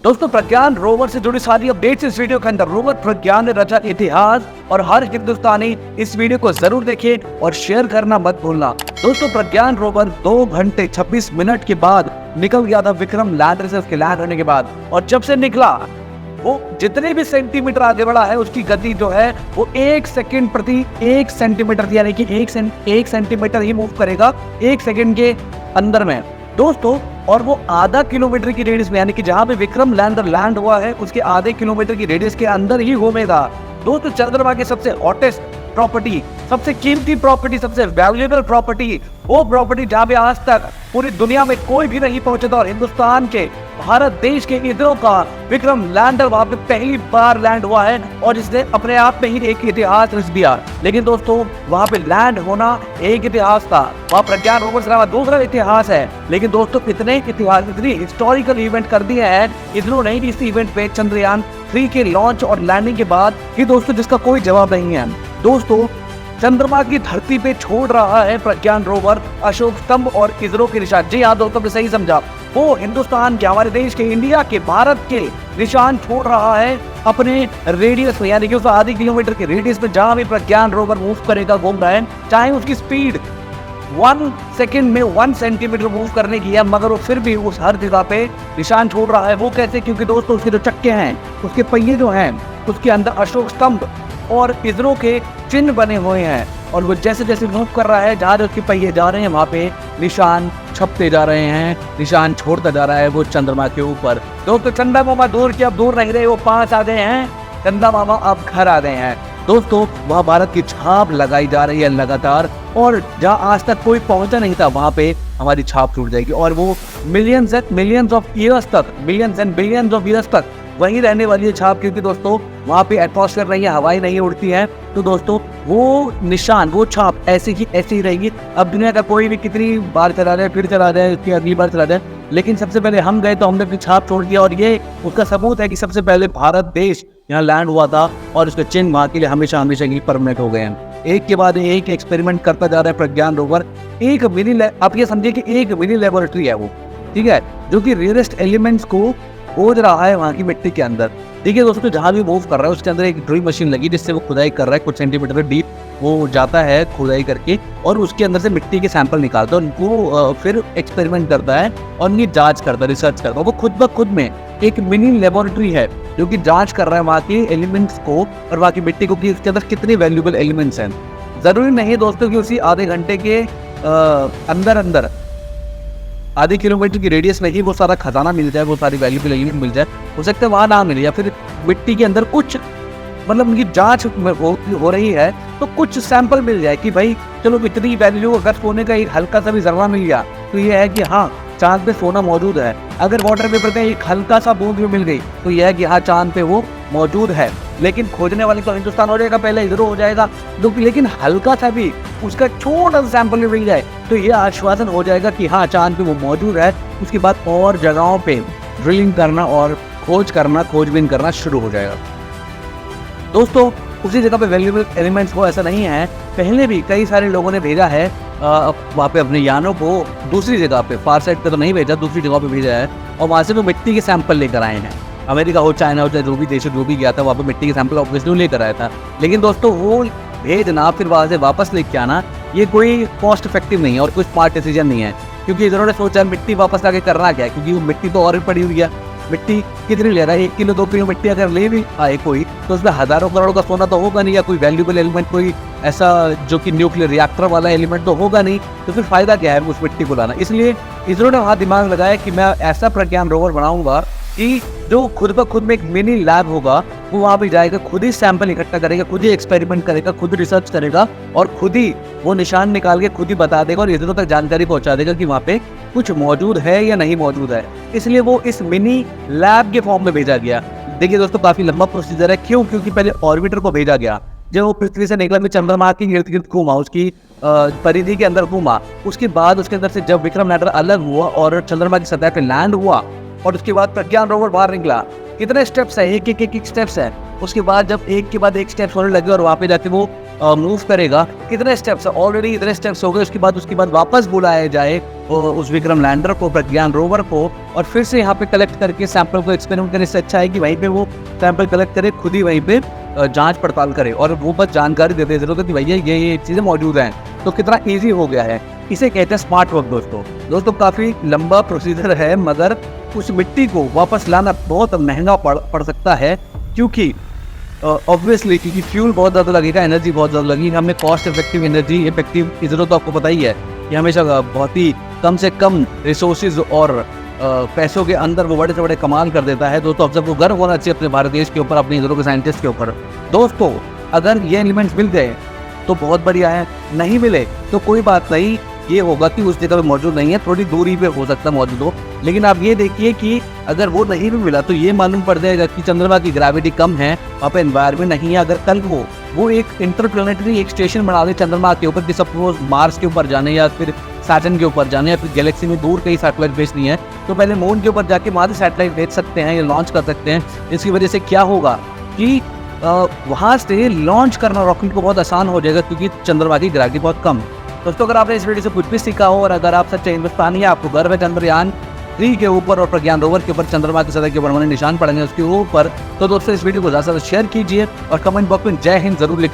दोस्तों प्रज्ञान रोवर से जुड़ी सारी अपडेट्स इस वीडियो के अंदर। रोवर प्रज्ञान ने रचा इतिहास और हर हिंदुस्तानी इस वीडियो को जरूर देखे और शेयर करना मत भूलना। दोस्तों प्रज्ञान रोवर 2 घंटे 26 मिनट के बाद निकल गया था विक्रम लैंडर से, उसके लैंड होने के बाद। और जब से निकला वो जितने भी सेंटीमीटर आगे बढ़ा है, उसकी गति जो है वो 1 सेकंड प्रति 1 सेंटीमीटर, यानी कि 1 सेंटीमीटर ही मूव करेगा 1 सेकंड के अंदर में दोस्तों। और वो आधा किलोमीटर की रेडियस में, यानी कि जहां पे विक्रम लैंडर लैंड हुआ है उसके आधे किलोमीटर की रेडियस के अंदर ही घूमेगा। दोस्तों चंद्रमा की सबसे हॉटेस्ट प्रॉपर्टी, सबसे कीमती प्रॉपर्टी, सबसे वैल्यूएबल प्रॉपर्टी, वो प्रॉपर्टी जहां पे आज तक पूरी दुनिया में कोई भी नहीं पहुंचा था, और हिंदुस्तान के, भारत देश के इसरो का विक्रम लैंडर वहां पे पहली बार लैंड हुआ है, और इसने अपने आप में ही एक इतिहास रच दिया। लेकिन दोस्तों वहां पे लैंड होना एक इतिहास था, वहां प्रज्ञान रोवर से दूसरा इतिहास है। लेकिन दोस्तों इतने हिस्टोरिकल इवेंट कर दिए हैं इसरो ने इस इवेंट पे, चंद्रयान 3 के लॉन्च और लैंडिंग के बाद कि दोस्तों जिसका कोई जवाब नहीं है। दोस्तों चंद्रमा की धरती पे छोड़ रहा है प्रज्ञान रोवर अशोक स्तंभ और इसरो के निशान। जी हाँ दोस्तों, आपने सही समझा, वो हिंदुस्तान के, हमारे देश के, इंडिया के, भारत के निशान छोड़ रहा है अपने रेडियस में, यानी कि उस आधे किलोमीटर के रेडियस में जहां भी प्रज्ञान रोवर मूव करेगा, घूम रहा है। चाहे उसकी स्पीड 1 सेकेंड में 1 सेंटीमीटर मूव करने की है, मगर वो फिर भी उस हर जगह पे निशान छोड़ रहा है। वो कैसे? क्योंकि दोस्तों उसके जो चक्के हैं, उसके पहिए जो हैं, उसके अंदर अशोक स्तंभ और इसरो के चिन्ह बने हुए हैं, और वो जैसे जैसे मूव कर रहा है, जहाँ उसके पहिए जा रहे हैं वहाँ पे निशान छपते जा रहे हैं, निशान छोड़ता जा रहा है वो चंद्रमा के ऊपर। दोस्तों चंदा मामा दूर के अब दूर नहीं रहे, वो पास आ गए हैं, चंदा मामा अब घर आ गए हैं। दोस्तों वहाँ भारत की छाप लगाई जा रही है लगातार, और जहाँ आज तक कोई पहुंचा नहीं था वहाँ पे हमारी छाप छूट जाएगी, और वो millions and millions of years तक, millions and billions of years तक वहीं रहने वाली है छाप, क्योंकि दोस्तों वहाँ पे एटमॉस्फेयर नहीं है, हवाएं नहीं उड़ती हैं। तो दोस्तों वो निशान, वो छाप ऐसी ही रहेगी। अब दुनिया का कोई भी कितनी बार चला जाए, फिर चला जाए, उसकी अगली बार चला जाए, लेकिन सबसे पहले हम गए तो हमने अपनी छाप छोड़ दिया, और ये उसका सबूत है कि सबसे पहले भारत देश यहाँ लैंड हुआ था, और उसके चिन्ह वहाँ के लिए हमेशा हमेशा की परमानेंट हो गए हैं। एक के बाद एक एक्सपेरिमेंट करता जा रहा है प्रज्ञान रोवर। एक मिनी, आप ये समझिए कि एक मिनी लेबोरेटरी है वो, ठीक है, जो कि रेयरेस्ट एलिमेंट्स को खोज रहा है वहाँ की मिट्टी के अंदर। देखिए दोस्तों जहाँ भी मूव कर रहा है उसके अंदर एक ड्रिल मशीन लगी, जिससे वो खुदाई कर रहा है, कुछ सेंटीमीटर डीप वो जाता है खुदाई करके, और उसके अंदर से मिट्टी के सैंपल निकालता है, उनको फिर एक्सपेरिमेंट करता है और उनकी जांच करता है, रिसर्च करता है। वो खुद ब खुद में एक मिनी लेबोरेटरी है जो कि जांच कर रहा है वहाँ के एलिमेंट्स को और वहाँ की मिट्टी को, कि उसके अंदर कितने वैल्यूएबल एलिमेंट्स हैं। जरूरी नहीं दोस्तों कि उसी आधे घंटे के अंदर आधे किलोमीटर की रेडियस में ही वो सारा खजाना मिल जाए, वो सारी वैल्यूएबल एलिमेंट मिल जाए। हो सकता है वहाँ ना मिले, या फिर मिट्टी के अंदर कुछ, मतलब उनकी जांच हो रही है तो कुछ सैंपल मिल जाए कि भाई चलो इतनी वैल्यू, अगर सोने का एक हल्का सा भी जर्रा मिल गया तो ये है कि हाँ चांद पे सोना मौजूद है। अगर वाटर पेपर का एक हल्का सा बूंद भी मिल गई तो यह है कि हाँ चांद पे वो मौजूद है। लेकिन खोजने वाले तो हिंदुस्तान हो जाएगा, पहले इसरो हो जाएगा, लेकिन हल्का सा भी उसका छोटा सा सैंपल मिल जाए तो यह आश्वासन हो जाएगा कि हाँ चांद पे वो मौजूद है। उसके बाद और जगहों पे ड्रिलिंग करना और खोजबीन करना शुरू हो जाएगा। दोस्तों उसी जगह पे वैल्यूएबल एलिमेंट्स हो ऐसा नहीं है, पहले भी कई सारे लोगों ने भेजा है वहाँ पे अपने यानों को, दूसरी जगह पे, फार साइड पे तो नहीं भेजा, दूसरी जगह पे भेजा है, और वहाँ से वो मिट्टी के सैंपल लेकर आए हैं। अमेरिका हो, चाइना हो, चाहे जो भी देश जो भी गया था वहाँ पे मिट्टी के सैंपल ऑब्वियसली लेकर आया था। लेकिन दोस्तों वो भेजना फिर वहाँ से वापस लेके आना, ये कोई कॉस्ट इफेक्टिव नहीं है और कोई स्मार्ट डिसीजन नहीं है, क्योंकि इन्होंने सोचा मिट्टी वापस लाके करना क्या है, क्योंकि वो मिट्टी तो और भी पड़ी हुई है। मिट्टी कितनी ले रहा है, 1 किलो 2 किलो मिट्टी अगर ले भी आए कोई, तो उसमें हजारों करोड़ का सोना तो होगा नहीं, या कोई वैल्यूएबल एलिमेंट, कोई ऐसा जो कि न्यूक्लियर रिएक्टर वाला एलिमेंट तो होगा नहीं, तो फिर फायदा क्या है उस मिट्टी को लाना। इसलिए इसरो ने वहाँ दिमाग लगाया कि मैं ऐसा प्रज्ञान रोवर बनाऊंगा कि जो खुद ब खुद में एक मिनी लैब होगा, वो वहाँ पे जाएगा, खुद ही सैंपल इकट्ठा करेगा, खुद ही एक्सपेरिमेंट करेगा, खुद रिसर्च करेगा, और खुद ही वो निशान निकाल के खुद ही बता देगा और इसरो तक जानकारी पहुँचा देगा कि वहाँ पे कुछ मौजूद है या नहीं मौजूद है। इसलिए वो इस मिनी लैब के फॉर्म में भेजा गया। देखिए दोस्तों काफी लंबा प्रोसीजर है, क्यों? क्योंकि पहले ऑर्बिटर को भेजा गया, जब वो पृथ्वी से निकला, में चंद्रमा के इर्द गिर्द घूमा, उसकी परिधि के अंदर घूमा, उसके बाद उसके अंदर से जब विक्रम लैंडर अलग हुआ और चंद्रमा की सतह पे लैंड हुआ, और उसके बाद प्रज्ञान रोवर बाहर निकला। कितने स्टेप्स है, एक स्टेप्स है। उसके बाद जब एक के बाद एक स्टेप्स होने लगे और वहाँ पे जाके वो मूव करेगा, कितने स्टेप्स ऑलरेडी इतने स्टेप्स हो गए, उसके बाद वापस बुलाया जाए उस विक्रम लैंडर को, प्रज्ञान रोवर को, और फिर से यहाँ पे कलेक्ट करके सैंपल को एक्सपेरिमेंट करने से अच्छा है कि वहीं पे वो सैंपल कलेक्ट करे, खुद ही वहीं पे जांच पड़ताल करे और वो बस जानकारी देते जरूरत है कि भैया ये चीज़ें मौजूद हैं। तो कितना ईजी हो गया है, इसे कहते हैं स्मार्ट वर्क दोस्तों। काफ़ी लंबा प्रोसीजर है, मगर उस मिट्टी को वापस लाना बहुत महंगा पड़ सकता है, क्योंकि ऑब्वियसली क्योंकि फ्यूल बहुत ज़्यादा लगेगा, एनर्जी बहुत ज़्यादा लगेगी। हमें कॉस्ट इफेक्टिव एनर्जी इफेक्टिव की ज़रूरत तो आपको पता ही है कि हमेशा बहुत ही कम से कम रिसोर्सेज और पैसों के अंदर वो बड़े से बड़े कमाल कर देता है। दोस्तों अब सबको गर्व होना चाहिए अपने भारत देश के ऊपर, अपने इधरों के साइंटिस्ट के ऊपर। दोस्तों अगर ये एलिमेंट्स मिल गए तो बहुत बढ़िया है, नहीं मिले तो कोई बात नहीं, ये होगा कि उस जगह पे मौजूद नहीं है, थोड़ी दूरी पे हो सकता है मौजूद हो। लेकिन आप ये देखिए कि अगर वो नहीं भी मिला तो ये मालूम पड़ जाएगा कि चंद्रमा की ग्रेविटी कम है, वहाँ पे एनवायरमेंट नहीं है। अगर कल को वो एक इंटरप्लेनेटरी एक स्टेशन बना दे चंद्रमा के ऊपर कि सपोज मार्स के ऊपर जाने या फिर सैटर्न के ऊपर जाने या फिर गैलेक्सी में दूर कहीं सैटेलाइट भेजनी है, तो पहले मून के ऊपर जाके वहाँ से सैटेलाइट भेज सकते हैं या लॉन्च कर सकते हैं। इसकी वजह से क्या होगा कि वहाँ से लॉन्च करना रॉकेट को बहुत आसान हो जाएगा, क्योंकि चंद्रमा की ग्रेविटी बहुत कम। दोस्तों अगर आपने इस वीडियो से कुछ भी सीखा हो और अगर आप सच्चे हिंदुस्तानी है, आपको गर्व है चंद्रयान 3 के ऊपर और प्रज्ञान रोवर के ऊपर, चंद्रमा की सतह के ऊपर निशान पड़ेंगे उसके ऊपर, तो दोस्तों इस वीडियो को ज़्यादा से ज़्यादा शेयर कीजिए और कमेंट बॉक्स में जय हिंद जरूर लिख